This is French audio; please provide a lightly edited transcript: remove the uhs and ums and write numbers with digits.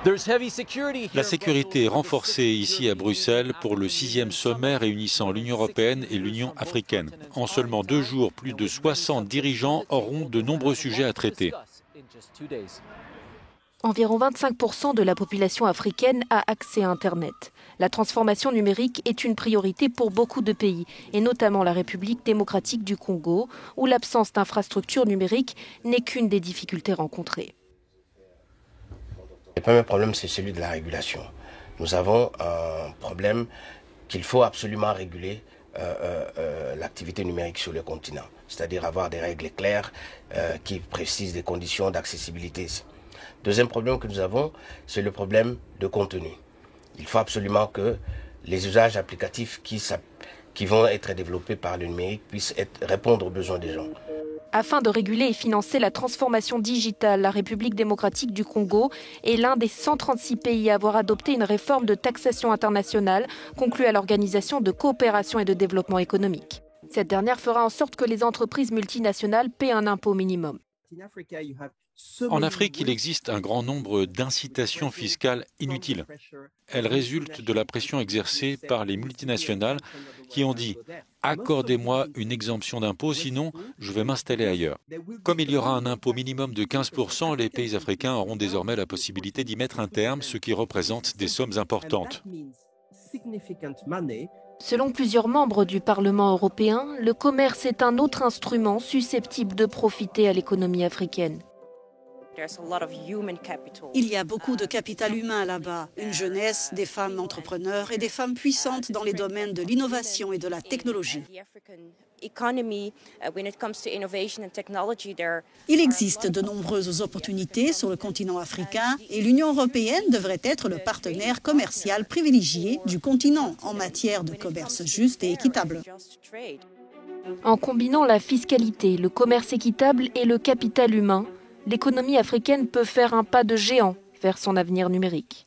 La sécurité est renforcée ici à Bruxelles pour le 6e sommet réunissant l'Union européenne et l'Union africaine. En seulement 2 jours, plus de 60 dirigeants auront de nombreux sujets à traiter. Environ 25% de la population africaine a accès à Internet. La transformation numérique est une priorité pour beaucoup de pays, et notamment la République démocratique du Congo, où l'absence d'infrastructures numériques n'est qu'une des difficultés rencontrées. Le premier problème, c'est celui de la régulation. Nous avons un problème qu'il faut absolument réguler l'activité numérique sur le continent, c'est-à-dire avoir des règles claires qui précisent des conditions d'accessibilité. Deuxième problème que nous avons, c'est le problème de contenu. Il faut absolument que les usages applicatifs qui vont être développés par le numérique puissent répondre aux besoins des gens. Afin de réguler et financer la transformation digitale, la République démocratique du Congo est l'un des 136 pays à avoir adopté une réforme de taxation internationale conclue à l'Organisation de coopération et de développement économique. Cette dernière fera en sorte que les entreprises multinationales paient un impôt minimum. En Afrique, il existe un grand nombre d'incitations fiscales inutiles. Elles résultent de la pression exercée par les multinationales qui ont dit « Accordez-moi une exemption d'impôt, sinon je vais m'installer ailleurs ». Comme il y aura un impôt minimum de 15%, les pays africains auront désormais la possibilité d'y mettre un terme, ce qui représente des sommes importantes. Selon plusieurs membres du Parlement européen, le commerce est un autre instrument susceptible de profiter à l'économie africaine. Il y a beaucoup de capital humain là-bas, une jeunesse, des femmes entrepreneurs et des femmes puissantes dans les domaines de l'innovation et de la technologie. Il existe de nombreuses opportunités sur le continent africain et l'Union européenne devrait être le partenaire commercial privilégié du continent en matière de commerce juste et équitable. En combinant la fiscalité, le commerce équitable et le capital humain, l'économie africaine peut faire un pas de géant vers son avenir numérique.